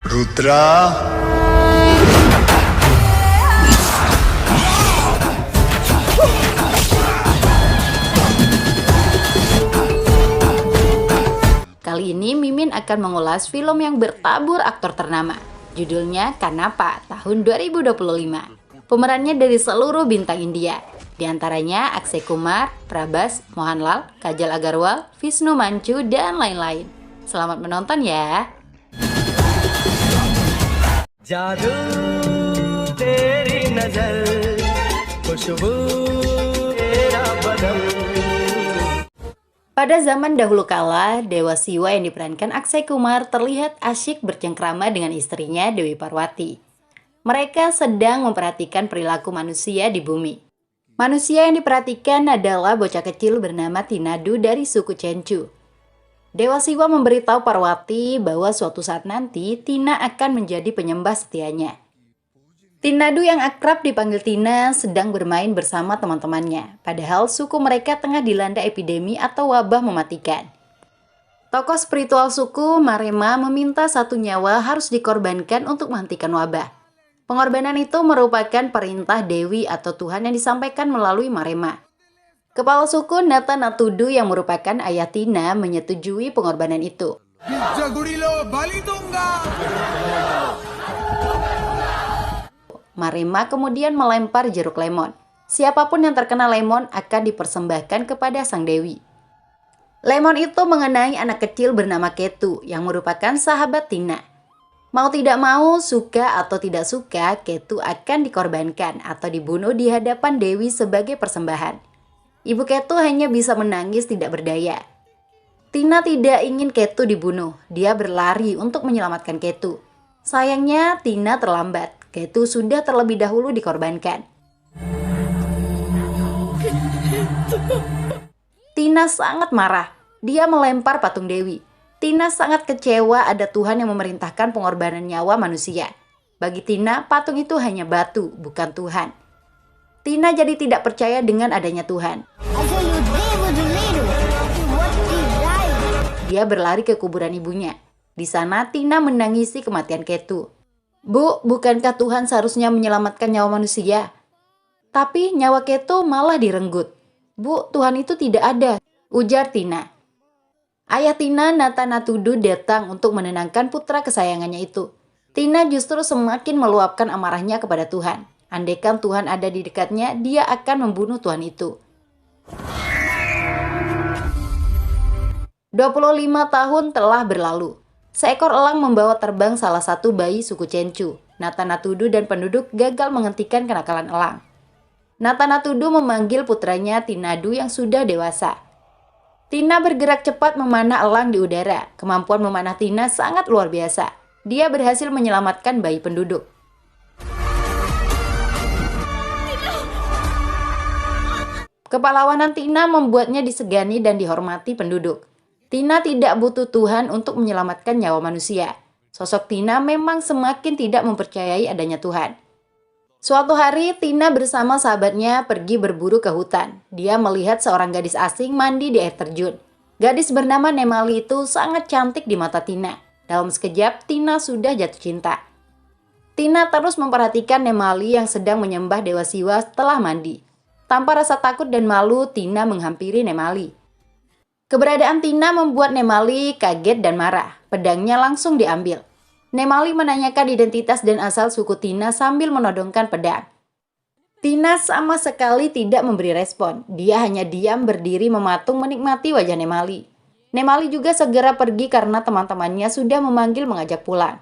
Rudra. Kali ini Mimin akan mengulas film yang bertabur aktor ternama. Judulnya Kanapa tahun 2025. Pemerannya dari seluruh bintang India. Di antaranya Akshay Kumar, Prabhas, Mohanlal, Kajal Agarwal, Vishnu Manchu, dan lain-lain. Selamat menonton ya! जादू तेरी नजर खुशबू तेरा बदन. Pada zaman dahulu kala, Dewa Siwa yang diperankan Akshay Kumar terlihat asyik bercengkrama dengan istrinya Dewi Parwati. Mereka sedang memperhatikan perilaku manusia di bumi. Manusia yang diperhatikan adalah bocah kecil bernama Tinadu dari suku Chenchu. Dewa Siwa memberitahu Parwati bahwa suatu saat nanti Tina akan menjadi penyembah setianya. Tinadu yang akrab dipanggil Tina sedang bermain bersama teman-temannya, padahal suku mereka tengah dilanda epidemi atau wabah mematikan. Tokoh spiritual suku, Marema, meminta satu nyawa harus dikorbankan untuk menghentikan wabah. Pengorbanan itu merupakan perintah Dewi atau Tuhan yang disampaikan melalui Marema. Kepala suku Nata Natudu yang merupakan ayah Tina menyetujui pengorbanan itu. Marema kemudian melempar jeruk lemon. Siapapun yang terkena lemon akan dipersembahkan kepada sang dewi. Lemon itu mengenai anak kecil bernama Ketu yang merupakan sahabat Tina. Mau tidak mau, suka atau tidak suka, Ketu akan dikorbankan atau dibunuh di hadapan dewi sebagai persembahan. Ibu Ketu hanya bisa menangis tidak berdaya. Tina tidak ingin Ketu dibunuh. Dia berlari untuk menyelamatkan Ketu. Sayangnya Tina terlambat. Ketu sudah terlebih dahulu dikorbankan. Tina sangat marah. Dia melempar patung dewi. Tina sangat kecewa ada Tuhan yang memerintahkan pengorbanan nyawa manusia. Bagi Tina, patung itu hanya batu, bukan Tuhan. Tina jadi tidak percaya dengan adanya Tuhan. Dia berlari ke kuburan ibunya. Di sana Tina menangisi kematian Ketu. Bu, bukankah Tuhan seharusnya menyelamatkan nyawa manusia? Tapi nyawa Ketu malah direnggut. Bu, Tuhan itu tidak ada, ujar Tina. Ayah Tina, Nata Natudu, datang untuk menenangkan putra kesayangannya itu. Tina justru semakin meluapkan amarahnya kepada Tuhan. Andaikan Tuhan ada di dekatnya, dia akan membunuh Tuhan itu. 25 tahun telah berlalu. Seekor elang membawa terbang salah satu bayi suku Chenchu. Nata Natudu dan penduduk gagal menghentikan kenakalan elang. Nata Natudu memanggil putranya Tinadu yang sudah dewasa. Tina bergerak cepat memanah elang di udara. Kemampuan memanah Tina sangat luar biasa. Dia berhasil menyelamatkan bayi penduduk. Kepahlawanan Tina membuatnya disegani dan dihormati penduduk. Tina tidak butuh Tuhan untuk menyelamatkan nyawa manusia. Sosok Tina memang semakin tidak mempercayai adanya Tuhan. Suatu hari, Tina bersama sahabatnya pergi berburu ke hutan. Dia melihat seorang gadis asing mandi di air terjun. Gadis bernama Nemali itu sangat cantik di mata Tina. Dalam sekejap, Tina sudah jatuh cinta. Tina terus memperhatikan Nemali yang sedang menyembah Dewa Siwa setelah mandi. Tanpa rasa takut dan malu, Tina menghampiri Nemali. Keberadaan Tina membuat Nemali kaget dan marah. Pedangnya langsung diambil. Nemali menanyakan identitas dan asal suku Tina sambil menodongkan pedang. Tina sama sekali tidak memberi respon. Dia hanya diam berdiri mematung menikmati wajah Nemali. Nemali juga segera pergi karena teman-temannya sudah memanggil mengajak pulang.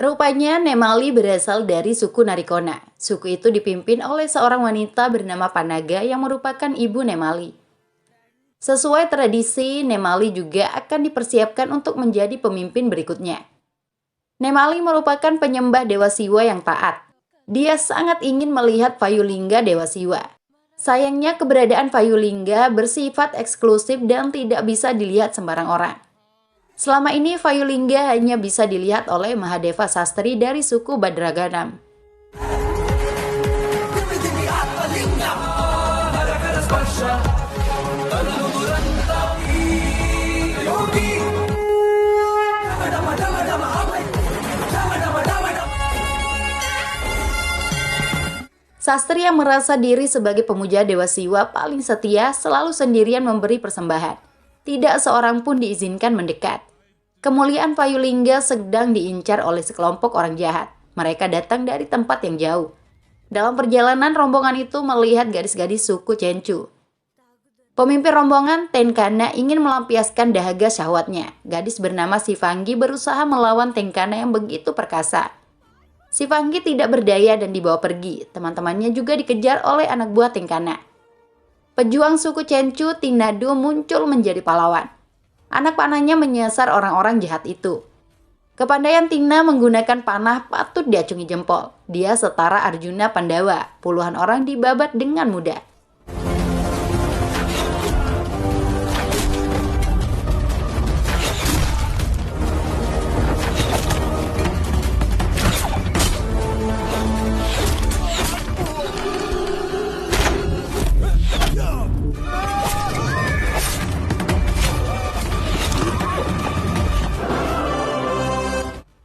Rupanya Nemali berasal dari suku Narikona. Suku itu dipimpin oleh seorang wanita bernama Panaga yang merupakan ibu Nemali. Sesuai tradisi, Nemali juga akan dipersiapkan untuk menjadi pemimpin berikutnya. Nemali merupakan penyembah Dewa Siwa yang taat. Dia sangat ingin melihat Vayulingga Dewa Siwa. Sayangnya keberadaan Vayulingga bersifat eksklusif dan tidak bisa dilihat sembarang orang. Selama ini Vayulingga hanya bisa dilihat oleh Mahadeva Sastri dari suku Badraganam. Sastri yang merasa diri sebagai pemuja Dewa Siwa paling setia selalu sendirian memberi persembahan. Tidak seorang pun diizinkan mendekat. Kemuliaan Payulingga sedang diincar oleh sekelompok orang jahat. Mereka datang dari tempat yang jauh. Dalam perjalanan, rombongan itu melihat gadis-gadis suku Cencu. Pemimpin rombongan, Tenkana, ingin melampiaskan dahaga syahwatnya. Gadis bernama Sifanggi berusaha melawan Tenkana yang begitu perkasa. Sifanggi tidak berdaya dan dibawa pergi. Teman-temannya juga dikejar oleh anak buah Tenkana. Pejuang suku Cencu, Tinadu, muncul menjadi pahlawan. Anak panahnya menyasar orang-orang jahat itu. Kepandaian Tina menggunakan panah patut diacungi jempol. Dia setara Arjuna Pandawa. Puluhan orang dibabat dengan mudah.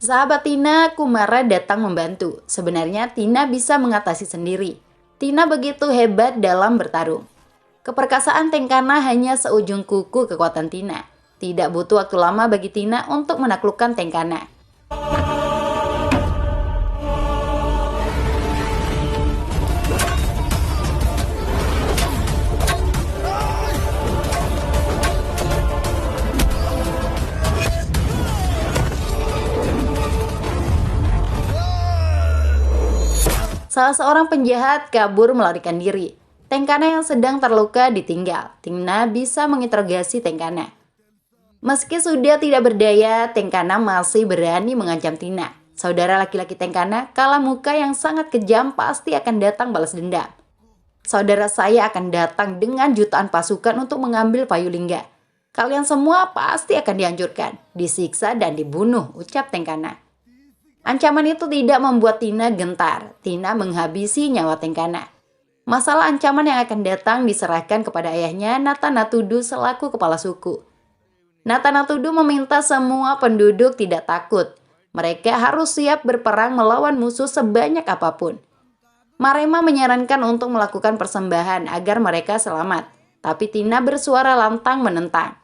Sahabat Tina, Kumara datang membantu. Sebenarnya Tina bisa mengatasi sendiri. Tina begitu hebat dalam bertarung. Keperkasaan Tenkana hanya seujung kuku kekuatan Tina. Tidak butuh waktu lama bagi Tina untuk menaklukkan Tenkana. Salah seorang penjahat kabur melarikan diri. Tenkana yang sedang terluka ditinggal. Tina bisa menginterogasi Tenkana. Meski sudah tidak berdaya, Tenkana masih berani mengancam Tina. Saudara laki-laki Tenkana, Kalamuka yang sangat kejam pasti akan datang balas dendam. Saudara saya akan datang dengan jutaan pasukan untuk mengambil Payulingga. Kalian semua pasti akan dihancurkan, disiksa dan dibunuh, ucap Tenkana. Ancaman itu tidak membuat Tina gentar. Tina menghabisi nyawa Tenkana. Masalah ancaman yang akan datang diserahkan kepada ayahnya, Natanatudu selaku kepala suku. Natanatudu meminta semua penduduk tidak takut. Mereka harus siap berperang melawan musuh sebanyak apapun. Marema menyarankan untuk melakukan persembahan agar mereka selamat. Tapi Tina bersuara lantang menentang.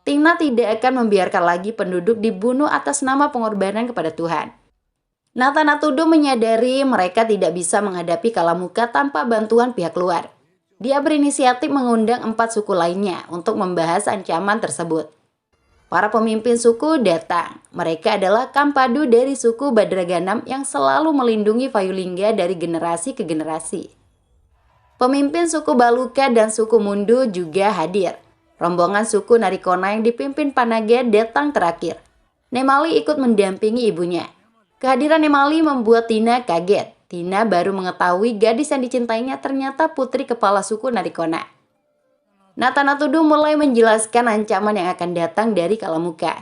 Tina tidak akan membiarkan lagi penduduk dibunuh atas nama pengorbanan kepada Tuhan. Natanatudu menyadari mereka tidak bisa menghadapi Kalamuka tanpa bantuan pihak luar. Dia berinisiatif mengundang 4 suku lainnya untuk membahas ancaman tersebut. Para pemimpin suku datang. Mereka adalah Kampadu dari suku Badraganam yang selalu melindungi Payulingga dari generasi ke generasi. Pemimpin suku Baluka dan suku Mundu juga hadir. Rombongan suku Narikona yang dipimpin Panaga datang terakhir. Nemali ikut mendampingi ibunya. Kehadiran Nemali membuat Tina kaget. Tina baru mengetahui gadis yang dicintainya ternyata putri kepala suku Narikona. Natanatudu mulai menjelaskan ancaman yang akan datang dari Kalamuka.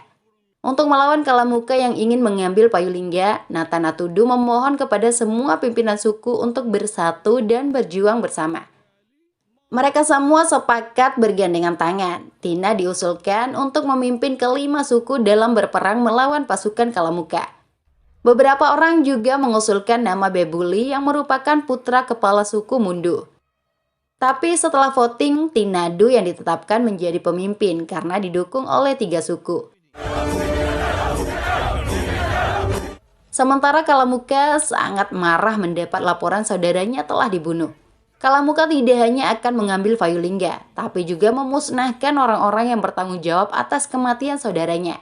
Untuk melawan Kalamuka yang ingin mengambil Payulingga, Natanatudu memohon kepada semua pimpinan suku untuk bersatu dan berjuang bersama. Mereka semua sepakat bergandengan tangan. Tina diusulkan untuk memimpin kelima suku dalam berperang melawan pasukan Kalamuka. Beberapa orang juga mengusulkan nama Bebuli yang merupakan putra kepala suku Mundu. Tapi setelah voting, Tinadu yang ditetapkan menjadi pemimpin karena didukung oleh 3 suku. Sementara Kalamuka sangat marah mendapat laporan saudaranya telah dibunuh. Kalamuka tidak hanya akan mengambil Payulingga, tapi juga memusnahkan orang-orang yang bertanggung jawab atas kematian saudaranya.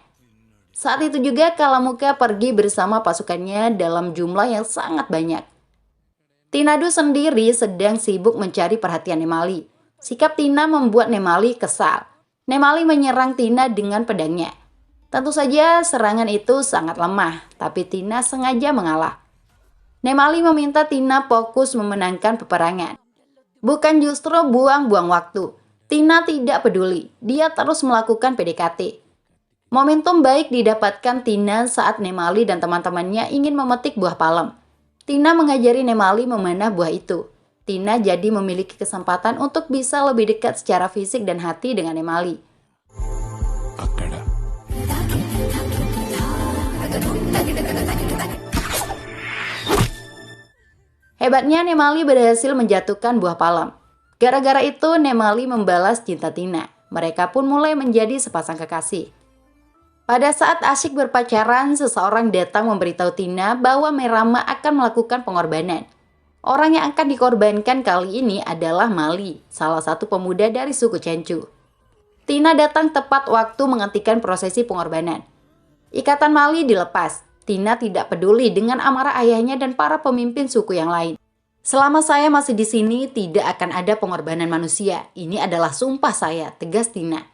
Saat itu juga Kalamuka pergi bersama pasukannya dalam jumlah yang sangat banyak. Tinadu sendiri sedang sibuk mencari perhatian Nemali. Sikap Tina membuat Nemali kesal. Nemali menyerang Tina dengan pedangnya. Tentu saja serangan itu sangat lemah, tapi Tina sengaja mengalah. Nemali meminta Tina fokus memenangkan peperangan. Bukan justru buang-buang waktu. Tina tidak peduli, dia terus melakukan PDKT. Momentum baik didapatkan Tina saat Nemali dan teman-temannya ingin memetik buah palem. Tina mengajari Nemali memanah buah itu. Tina jadi memiliki kesempatan untuk bisa lebih dekat secara fisik dan hati dengan Nemali. Hebatnya Nemali berhasil menjatuhkan buah palem. Gara-gara itu Nemali membalas cinta Tina. Mereka pun mulai menjadi sepasang kekasih. Pada saat asyik berpacaran, seseorang datang memberitahu Tina bahwa Merama akan melakukan pengorbanan. Orang yang akan dikorbankan kali ini adalah Mali, salah satu pemuda dari suku Cencu. Tina datang tepat waktu menghentikan prosesi pengorbanan. Ikatan Mali dilepas. Tina tidak peduli dengan amarah ayahnya dan para pemimpin suku yang lain. Selama saya masih di sini, tidak akan ada pengorbanan manusia. Ini adalah sumpah saya, tegas Tina.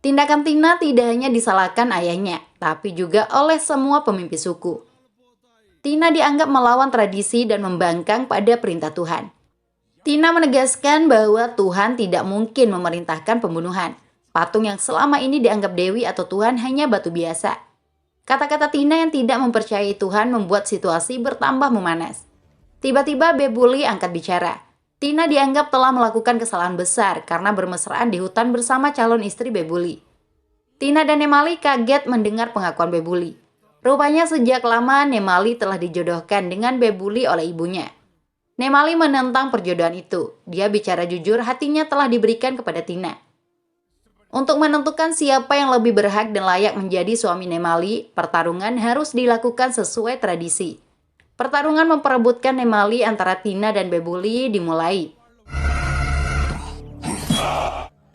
Tindakan Tina tidak hanya disalahkan ayahnya, tapi juga oleh semua pemimpin suku. Tina dianggap melawan tradisi dan membangkang pada perintah Tuhan. Tina menegaskan bahwa Tuhan tidak mungkin memerintahkan pembunuhan. Patung yang selama ini dianggap dewi atau Tuhan hanya batu biasa. Kata-kata Tina yang tidak mempercayai Tuhan membuat situasi bertambah memanas. Tiba-tiba Bebuli angkat bicara. Tina dianggap telah melakukan kesalahan besar karena bermesraan di hutan bersama calon istri Bebuli. Tina dan Nemali kaget mendengar pengakuan Bebuli. Rupanya sejak lama Nemali telah dijodohkan dengan Bebuli oleh ibunya. Nemali menentang perjodohan itu. Dia bicara jujur, hatinya telah diberikan kepada Tina. Untuk menentukan siapa yang lebih berhak dan layak menjadi suami Nemali, pertarungan harus dilakukan sesuai tradisi. Pertarungan memperebutkan Nemali antara Tina dan Bebuli dimulai.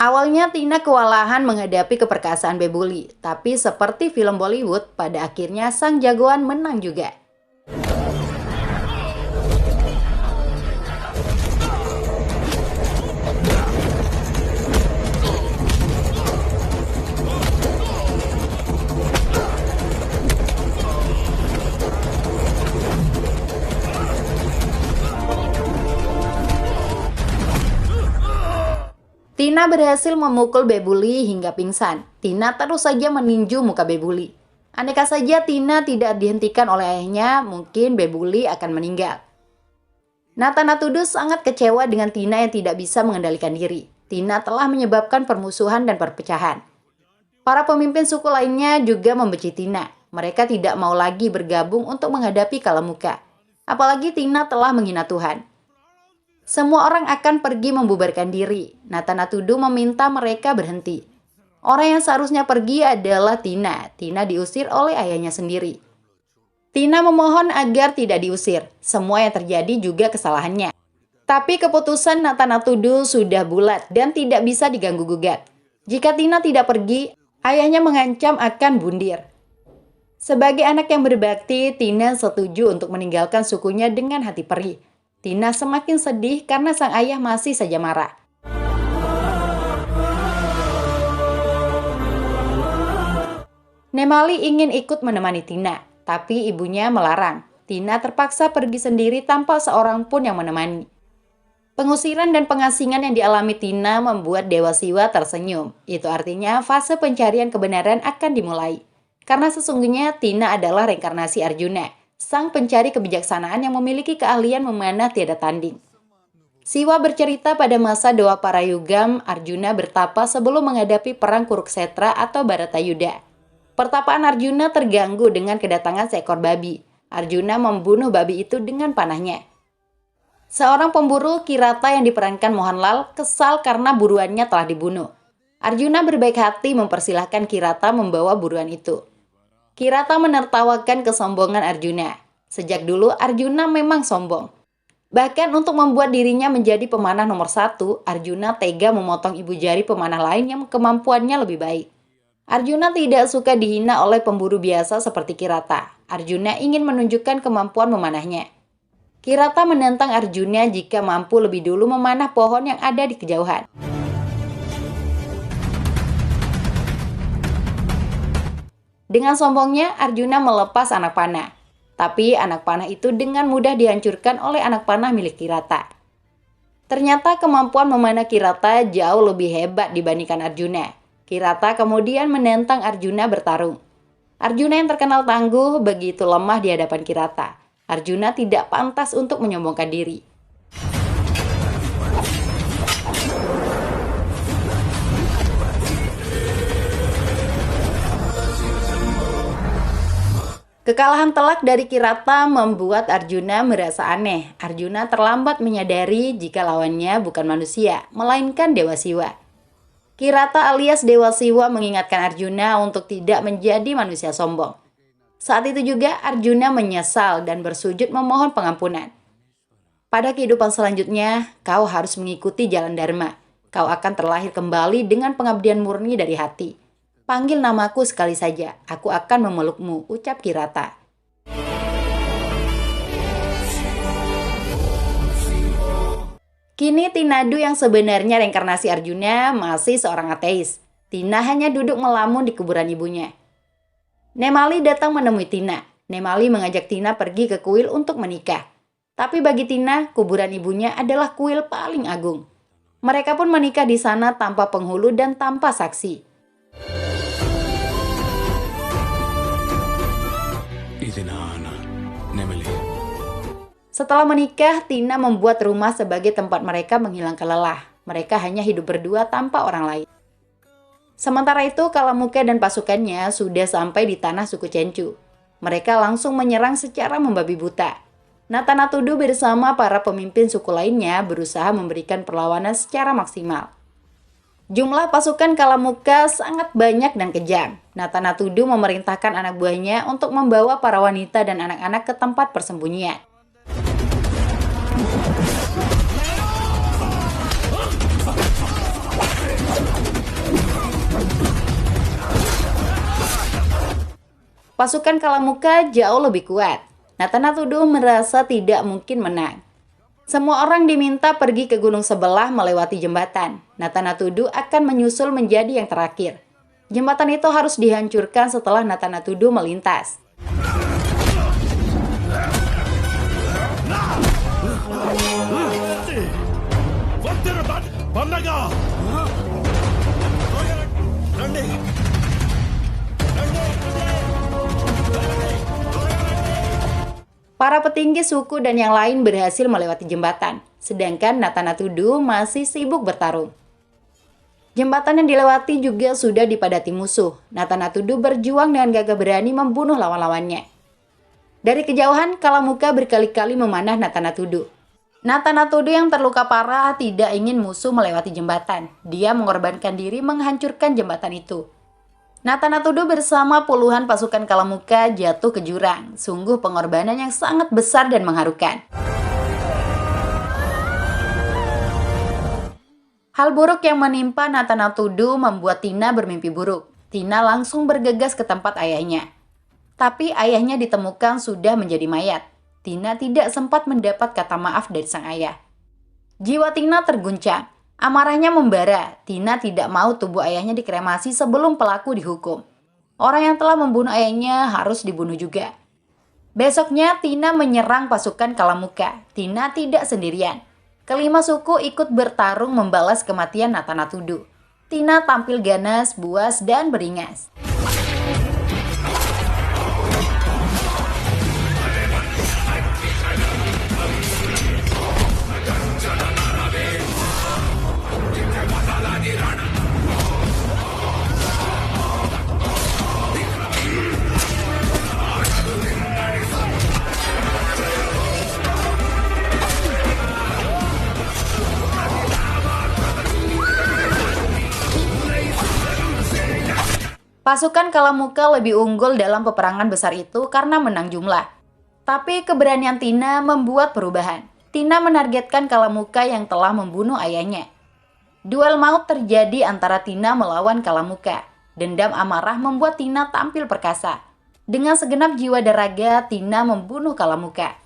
Awalnya Tina kewalahan menghadapi keperkasaan Bebuli, tapi seperti film Bollywood, pada akhirnya sang jagoan menang juga. Tina berhasil memukul Bebuli hingga pingsan. Tina terus saja meninju muka Bebuli. Andaikan saja Tina tidak dihentikan oleh ayahnya, mungkin Bebuli akan meninggal. Nathanatudu sangat kecewa dengan Tina yang tidak bisa mengendalikan diri. Tina telah menyebabkan permusuhan dan perpecahan. Para pemimpin suku lainnya juga membenci Tina. Mereka tidak mau lagi bergabung untuk menghadapi Kalamuka. Apalagi Tina telah menghina Tuhan. Semua orang akan pergi membubarkan diri. Nathanatudu meminta mereka berhenti. Orang yang seharusnya pergi adalah Tina. Tina diusir oleh ayahnya sendiri. Tina memohon agar tidak diusir. Semua yang terjadi juga kesalahannya. Tapi keputusan Nathanatudu sudah bulat dan tidak bisa diganggu-gugat. Jika Tina tidak pergi, ayahnya mengancam akan bundir. Sebagai anak yang berbakti, Tina setuju untuk meninggalkan sukunya dengan hati perih. Tina semakin sedih karena sang ayah masih saja marah. Nemali ingin ikut menemani Tina, tapi ibunya melarang. Tina terpaksa pergi sendiri tanpa seorang pun yang menemani. Pengusiran dan pengasingan yang dialami Tina membuat Dewa Siwa tersenyum. Itu artinya fase pencarian kebenaran akan dimulai. Karena sesungguhnya Tina adalah reinkarnasi Arjuna, sang pencari kebijaksanaan yang memiliki keahlian memanah tiada tanding. Siwa bercerita pada masa Dewa Parayugam, Arjuna bertapa sebelum menghadapi perang Kuruksetra atau Bharatayuda. Pertapaan Arjuna terganggu dengan kedatangan seekor babi. Arjuna membunuh babi itu dengan panahnya. Seorang pemburu Kirata yang diperankan Mohanlal kesal karena buruannya telah dibunuh. Arjuna berbaik hati mempersilahkan Kirata membawa buruan itu. Kirata menertawakan kesombongan Arjuna. Sejak dulu Arjuna memang sombong. Bahkan untuk membuat dirinya menjadi pemanah nomor 1, Arjuna tega memotong ibu jari pemanah lain yang kemampuannya lebih baik. Arjuna tidak suka dihina oleh pemburu biasa seperti Kirata. Arjuna ingin menunjukkan kemampuan memanahnya. Kirata menantang Arjuna jika mampu lebih dulu memanah pohon yang ada di kejauhan. Dengan sombongnya, Arjuna melepas anak panah. Tapi anak panah itu dengan mudah dihancurkan oleh anak panah milik Kirata. Ternyata kemampuan memanah Kirata jauh lebih hebat dibandingkan Arjuna. Kirata kemudian menantang Arjuna bertarung. Arjuna yang terkenal tangguh begitu lemah di hadapan Kirata. Arjuna tidak pantas untuk menyombongkan diri. Kekalahan telak dari Kirata membuat Arjuna merasa aneh. Arjuna terlambat menyadari jika lawannya bukan manusia, melainkan Dewa Siwa. Kirata alias Dewa Siwa mengingatkan Arjuna untuk tidak menjadi manusia sombong. Saat itu juga Arjuna menyesal dan bersujud memohon pengampunan. Pada kehidupan selanjutnya, kau harus mengikuti jalan Dharma. Kau akan terlahir kembali dengan pengabdian murni dari hati. Panggil namaku sekali saja, aku akan memelukmu, ucap Kirata. Kini Tinadu yang sebenarnya reinkarnasi Arjuna masih seorang ateis. Tina hanya duduk melamun di kuburan ibunya. Nemali datang menemui Tina. Nemali mengajak Tina pergi ke kuil untuk menikah. Tapi bagi Tina, kuburan ibunya adalah kuil paling agung. Mereka pun menikah di sana tanpa penghulu dan tanpa saksi. Setelah menikah, Tina membuat rumah sebagai tempat mereka menghilangkan lelah. Mereka hanya hidup berdua tanpa orang lain. Sementara itu, Kalamuka dan pasukannya sudah sampai di tanah suku Cencu. Mereka langsung menyerang secara membabi buta. Natanatudu bersama para pemimpin suku lainnya berusaha memberikan perlawanan secara maksimal. Jumlah pasukan Kalamuka sangat banyak dan kejam. Natanatudu memerintahkan anak buahnya untuk membawa para wanita dan anak-anak ke tempat persembunyian. Pasukan Kalamuka jauh lebih kuat. Natanatudu merasa tidak mungkin menang. Semua orang diminta pergi ke gunung sebelah melewati jembatan. Natanatudu akan menyusul menjadi yang terakhir. Jembatan itu harus dihancurkan setelah Natanatudu melintas. Para petinggi suku dan yang lain berhasil melewati jembatan, sedangkan Natanatudu masih sibuk bertarung. Jembatan yang dilewati juga sudah dipadati musuh. Natanatudu berjuang dengan gagah berani membunuh lawan-lawannya. Dari kejauhan, Kalamuka berkali-kali memanah Natanatudu. Natanatudu yang terluka parah tidak ingin musuh melewati jembatan. Dia mengorbankan diri menghancurkan jembatan itu. Natanatudu bersama puluhan pasukan Kalamuka jatuh ke jurang. Sungguh pengorbanan yang sangat besar dan mengharukan. Hal buruk yang menimpa Natanatudu membuat Tina bermimpi buruk. Tina langsung bergegas ke tempat ayahnya. Tapi ayahnya ditemukan sudah menjadi mayat. Tina tidak sempat mendapat kata maaf dari sang ayah. Jiwa Tina terguncang. Amarahnya membara. Tina tidak mau tubuh ayahnya dikremasi sebelum pelaku dihukum. Orang yang telah membunuh ayahnya harus dibunuh juga. Besoknya Tina menyerang pasukan Kalamuka. Tina tidak sendirian. Kelima suku ikut bertarung membalas kematian Natanatudu. Tina tampil ganas, buas, dan beringas. Pasukan Kalamuka lebih unggul dalam peperangan besar itu karena menang jumlah. Tapi keberanian Tina membuat perubahan. Tina menargetkan Kalamuka yang telah membunuh ayahnya. Duel maut terjadi antara Tina melawan Kalamuka. Dendam amarah membuat Tina tampil perkasa. Dengan segenap jiwa dan raga, Tina membunuh Kalamuka.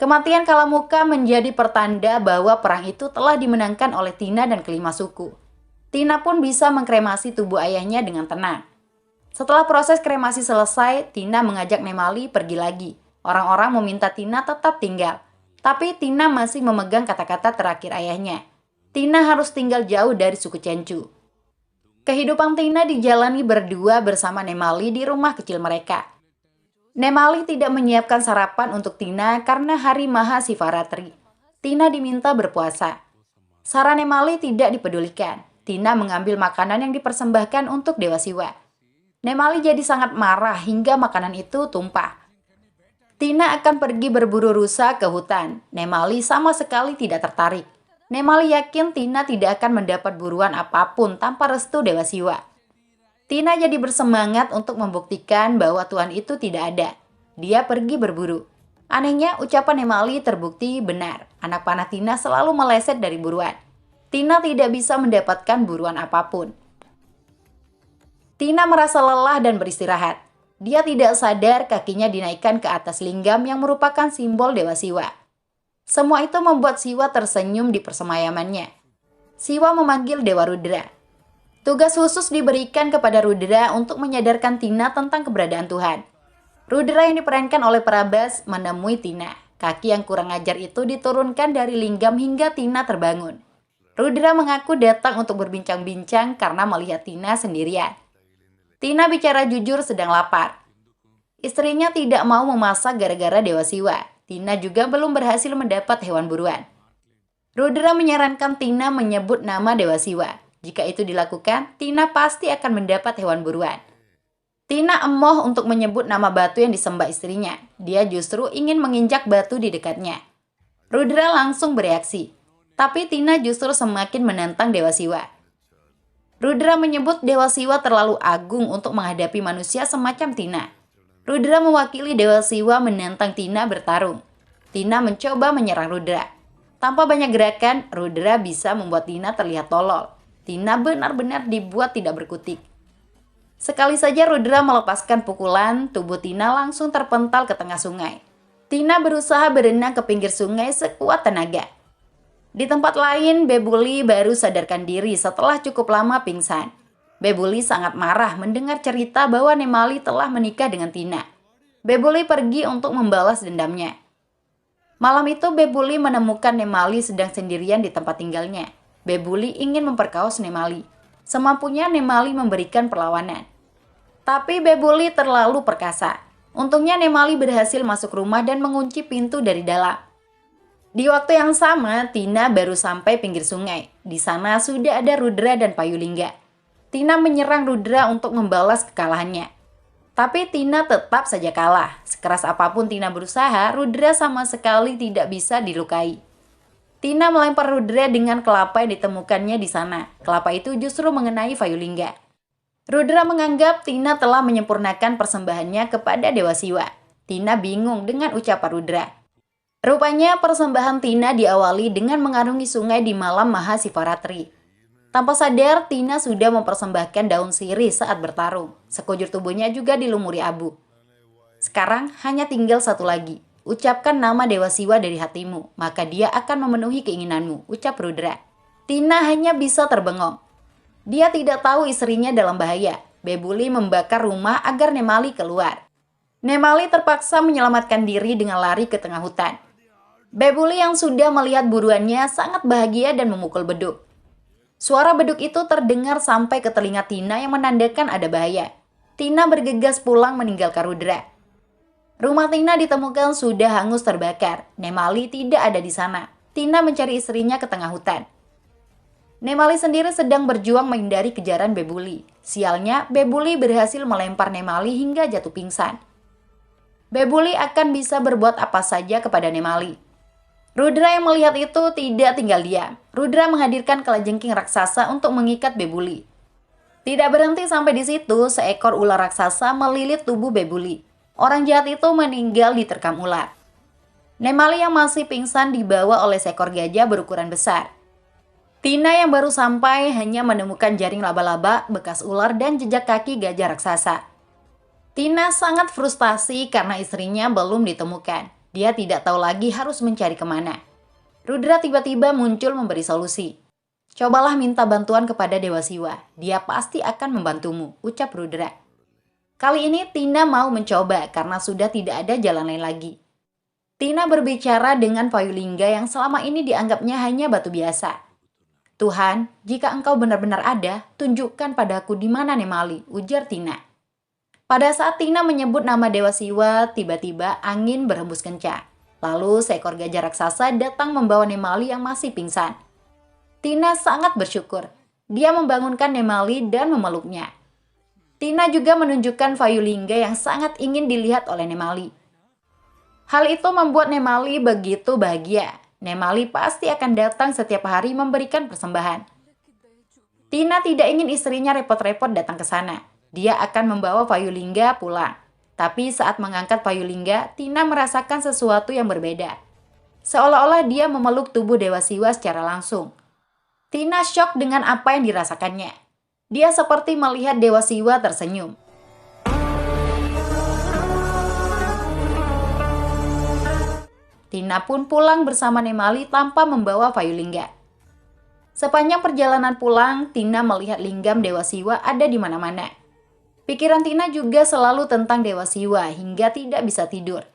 Kematian Kalamuka menjadi pertanda bahwa perang itu telah dimenangkan oleh Tina dan kelima suku. Tina pun bisa mengkremasi tubuh ayahnya dengan tenang. Setelah proses kremasi selesai, Tina mengajak Nemali pergi lagi. Orang-orang meminta Tina tetap tinggal. Tapi Tina masih memegang kata-kata terakhir ayahnya. Tina harus tinggal jauh dari suku Cencu. Kehidupan Tina dijalani berdua bersama Nemali di rumah kecil mereka. Nemali tidak menyiapkan sarapan untuk Tina karena hari Mahasivaratri. Tina diminta berpuasa. Saran Nemali tidak dipedulikan. Tina mengambil makanan yang dipersembahkan untuk Dewa Siwa. Nemali jadi sangat marah hingga makanan itu tumpah. Tina akan pergi berburu rusa ke hutan. Nemali sama sekali tidak tertarik. Nemali yakin Tina tidak akan mendapat buruan apapun tanpa restu Dewa Siwa. Tina jadi bersemangat untuk membuktikan bahwa Tuhan itu tidak ada. Dia pergi berburu. Anehnya, ucapan Nemali terbukti benar. Anak panah Tina selalu meleset dari buruan. Tina tidak bisa mendapatkan buruan apapun. Tina merasa lelah dan beristirahat. Dia tidak sadar kakinya dinaikkan ke atas linggam yang merupakan simbol Dewa Siwa. Semua itu membuat Siwa tersenyum di persemayamannya. Siwa memanggil Dewa Rudra. Tugas khusus diberikan kepada Rudra untuk menyadarkan Tina tentang keberadaan Tuhan. Rudra yang diperankan oleh Parabas menemui Tina. Kaki yang kurang ajar itu diturunkan dari linggam hingga Tina terbangun. Rudra mengaku datang untuk berbincang-bincang karena melihat Tina sendirian. Tina bicara jujur sedang lapar. Istrinya tidak mau memasak gara-gara Dewa Siwa. Tina juga belum berhasil mendapat hewan buruan. Rudra menyarankan Tina menyebut nama Dewa Siwa. Jika itu dilakukan, Tina pasti akan mendapat hewan buruan. Tina emoh untuk menyebut nama batu yang disembah istrinya. Dia justru ingin menginjak batu di dekatnya. Rudra langsung bereaksi. Tapi Tina justru semakin menantang Dewa Siwa. Rudra menyebut Dewa Siwa terlalu agung untuk menghadapi manusia semacam Tina. Rudra mewakili Dewa Siwa menantang Tina bertarung. Tina mencoba menyerang Rudra. Tanpa banyak gerakan, Rudra bisa membuat Tina terlihat tolol. Tina benar-benar dibuat tidak berkutik. Sekali saja Rudra melepaskan pukulan, tubuh Tina langsung terpental ke tengah sungai. Tina berusaha berenang ke pinggir sungai sekuat tenaga. Di tempat lain, Bebuli baru sadarkan diri setelah cukup lama pingsan. Bebuli sangat marah mendengar cerita bahwa Nemali telah menikah dengan Tina. Bebuli pergi untuk membalas dendamnya. Malam itu Bebuli menemukan Nemali sedang sendirian di tempat tinggalnya. Bebuli ingin memperkaos Nemali. Semampunya Nemali memberikan perlawanan. Tapi Bebuli terlalu perkasa. Untungnya Nemali berhasil masuk rumah dan mengunci pintu dari dalam. Di waktu yang sama, Tina baru sampai pinggir sungai. Di sana sudah ada Rudra dan Payulingga. Tina menyerang Rudra untuk membalas kekalahannya. Tapi Tina tetap saja kalah. Sekeras apapun Tina berusaha, Rudra sama sekali tidak bisa dilukai. Tina melempar Rudra dengan kelapa yang ditemukannya di sana. Kelapa itu justru mengenai Payulingga. Rudra menganggap Tina telah menyempurnakan persembahannya kepada Dewa Siwa. Tina bingung dengan ucapan Rudra. Rupanya persembahan Tina diawali dengan mengarungi sungai di malam Mahasivaratri. Tanpa sadar, Tina sudah mempersembahkan daun sirih saat bertarung. Sekujur tubuhnya juga dilumuri abu. Sekarang hanya tinggal satu lagi. Ucapkan nama Dewa Siwa dari hatimu, maka dia akan memenuhi keinginanmu, ucap Rudra. Tina hanya bisa terbengong. Dia tidak tahu istrinya dalam bahaya. Bebuli membakar rumah agar Nemali keluar. Nemali terpaksa menyelamatkan diri dengan lari ke tengah hutan. Bebuli yang sudah melihat buruannya sangat bahagia dan memukul beduk. Suara beduk itu terdengar sampai ke telinga Tina yang menandakan ada bahaya. Tina bergegas pulang meninggalkan Rudra. Rumah Tina ditemukan sudah hangus terbakar. Nemali tidak ada di sana. Tina mencari istrinya ke tengah hutan. Nemali sendiri sedang berjuang menghindari kejaran Bebuli. Sialnya, Bebuli berhasil melempar Nemali hingga jatuh pingsan. Bebuli akan bisa berbuat apa saja kepada Nemali. Rudra yang melihat itu tidak tinggal diam. Rudra menghadirkan kalajengking raksasa untuk mengikat Bebuli. Tidak berhenti sampai di situ, seekor ular raksasa melilit tubuh Bebuli. Orang jahat itu meninggal diterkam ular. Nemali yang masih pingsan dibawa oleh seekor gajah berukuran besar. Tina yang baru sampai hanya menemukan jaring laba-laba, bekas ular, dan jejak kaki gajah raksasa. Tina sangat frustasi karena istrinya belum ditemukan. Dia tidak tahu lagi harus mencari kemana. Rudra tiba-tiba muncul memberi solusi. Cobalah minta bantuan kepada Dewa Siwa. Dia pasti akan membantumu, ucap Rudra. Kali ini Tina mau mencoba karena sudah tidak ada jalan lain lagi. Tina berbicara dengan Payulingga yang selama ini dianggapnya hanya batu biasa. Tuhan, jika engkau benar-benar ada, tunjukkan padaku di mana Nemali, ujar Tina. Pada saat Tina menyebut nama Dewa Siwa, tiba-tiba angin berhembus kencang. Lalu seekor gajah raksasa datang membawa Nemali yang masih pingsan. Tina sangat bersyukur. Dia membangunkan Nemali dan memeluknya. Tina juga menunjukkan Vayulingga yang sangat ingin dilihat oleh Nemali. Hal itu membuat Nemali begitu bahagia. Nemali pasti akan datang setiap hari memberikan persembahan. Tina tidak ingin istrinya repot-repot datang ke sana. Dia akan membawa Vayulingga pulang. Tapi saat mengangkat Vayulingga, Tina merasakan sesuatu yang berbeda. Seolah-olah dia memeluk tubuh Dewa Siwa secara langsung. Tina syok dengan apa yang dirasakannya. Dia seperti melihat Dewa Siwa tersenyum. Tina pun pulang bersama Nemali tanpa membawa Vayulingga. Sepanjang perjalanan pulang, Tina melihat linggam Dewa Siwa ada di mana-mana. Pikiran Tina juga selalu tentang Dewa Siwa hingga tidak bisa tidur.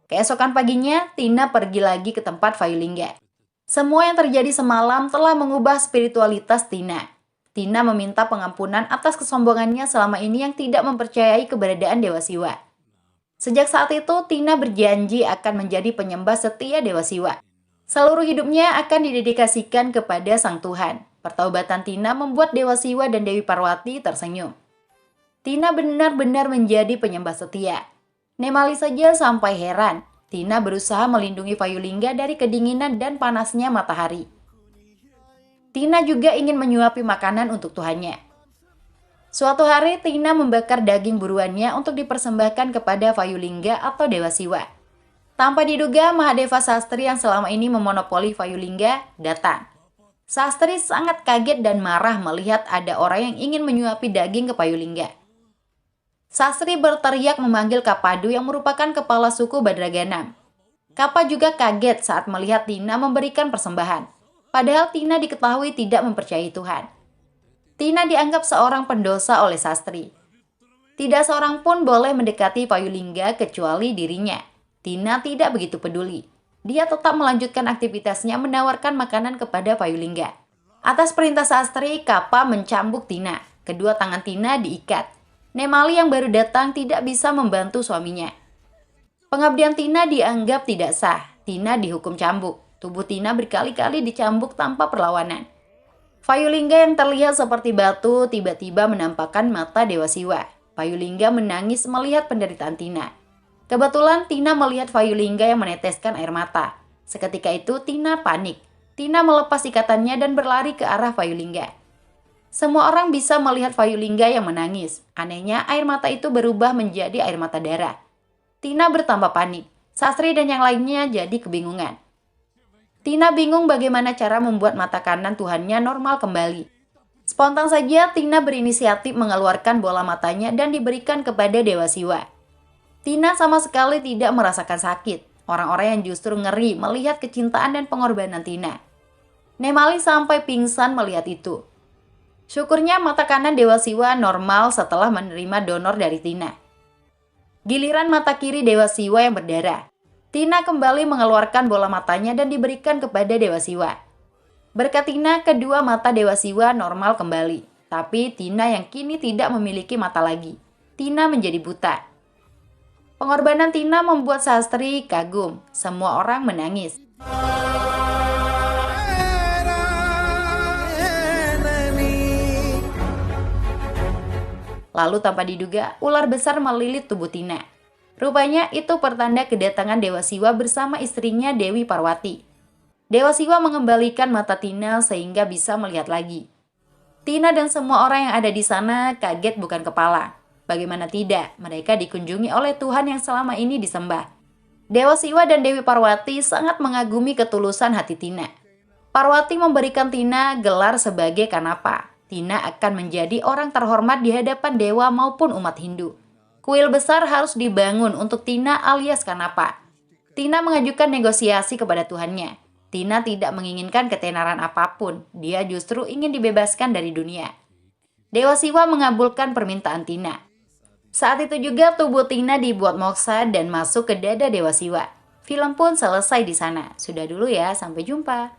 Keesokan paginya, Tina pergi lagi ke tempat Vayulingga. Semua yang terjadi semalam telah mengubah spiritualitas Tina. Tina meminta pengampunan atas kesombongannya selama ini yang tidak mempercayai keberadaan Dewa Siwa. Sejak saat itu, Tina berjanji akan menjadi penyembah setia Dewa Siwa. Seluruh hidupnya akan didedikasikan kepada Sang Tuhan. Pertaubatan Tina membuat Dewa Siwa dan Dewi Parwati tersenyum. Tina benar-benar menjadi penyembah setia. Nemali saja sampai heran. Tina berusaha melindungi Vayulingga dari kedinginan dan panasnya matahari. Tina juga ingin menyuapi makanan untuk Tuhannya. Suatu hari, Tina membakar daging buruannya untuk dipersembahkan kepada Vayulingga atau Dewa Siwa. Tanpa diduga, Mahadeva Sastri yang selama ini memonopoli Vayulingga datang. Sastri sangat kaget dan marah melihat ada orang yang ingin menyuapi daging ke Vayulingga. Sastri berteriak memanggil Kapadu yang merupakan kepala suku Badraganam. Kapa juga kaget saat melihat Tina memberikan persembahan. Padahal Tina diketahui tidak mempercayai Tuhan. Tina dianggap seorang pendosa oleh Sastri. Tidak seorang pun boleh mendekati Vayulingga kecuali dirinya. Tina tidak begitu peduli. Dia tetap melanjutkan aktivitasnya menawarkan makanan kepada Vayulingga. Atas perintah Sastri, Kapa mencambuk Tina. Kedua tangan Tina diikat. Nemali yang baru datang tidak bisa membantu suaminya. Pengabdian Tina dianggap tidak sah. Tina dihukum cambuk. Tubuh Tina berkali-kali dicambuk tanpa perlawanan. Vayulingga yang terlihat seperti batu tiba-tiba menampakkan mata Dewa Siwa. Vayulingga menangis melihat penderitaan Tina. Kebetulan Tina melihat Vayulingga yang meneteskan air mata. Seketika itu Tina panik. Tina melepas ikatannya dan berlari ke arah Vayulingga. Semua orang bisa melihat Vayulingga yang menangis. Anehnya air mata itu berubah menjadi air mata darah. Tina bertambah panik. Sastri dan yang lainnya jadi kebingungan. Tina bingung bagaimana cara membuat mata kanan Tuhannya normal kembali. Spontan saja Tina berinisiatif mengeluarkan bola matanya dan diberikan kepada Dewa Siwa. Tina sama sekali tidak merasakan sakit. Orang-orang yang justru ngeri melihat kecintaan dan pengorbanan Tina. Nemali sampai pingsan melihat itu. Syukurnya mata kanan Dewa Siwa normal setelah menerima donor dari Tina. Giliran mata kiri Dewa Siwa yang berdarah. Tina kembali mengeluarkan bola matanya dan diberikan kepada Dewa Siwa. Berkat Tina, kedua mata Dewa Siwa normal kembali. Tapi Tina yang kini tidak memiliki mata lagi. Tina menjadi buta. Pengorbanan Tina membuat Sastri kagum. Semua orang menangis. Lalu tanpa diduga, ular besar melilit tubuh Tina. Rupanya itu pertanda kedatangan Dewa Siwa bersama istrinya Dewi Parwati. Dewa Siwa mengembalikan mata Tina sehingga bisa melihat lagi. Tina dan semua orang yang ada di sana kaget bukan kepala. Bagaimana tidak, mereka dikunjungi oleh Tuhan yang selama ini disembah. Dewa Siwa dan Dewi Parwati sangat mengagumi ketulusan hati Tina. Parwati memberikan Tina gelar sebagai Kanapa. Tina akan menjadi orang terhormat di hadapan dewa maupun umat Hindu. Kuil besar harus dibangun untuk Tina alias Kanapa. Tina mengajukan negosiasi kepada Tuhannya. Tina tidak menginginkan ketenaran apapun. Dia justru ingin dibebaskan dari dunia. Dewa Siwa mengabulkan permintaan Tina. Saat itu juga tubuh Tina dibuat moksa dan masuk ke dada Dewa Siwa. Film pun selesai di sana. Sudah dulu ya, sampai jumpa.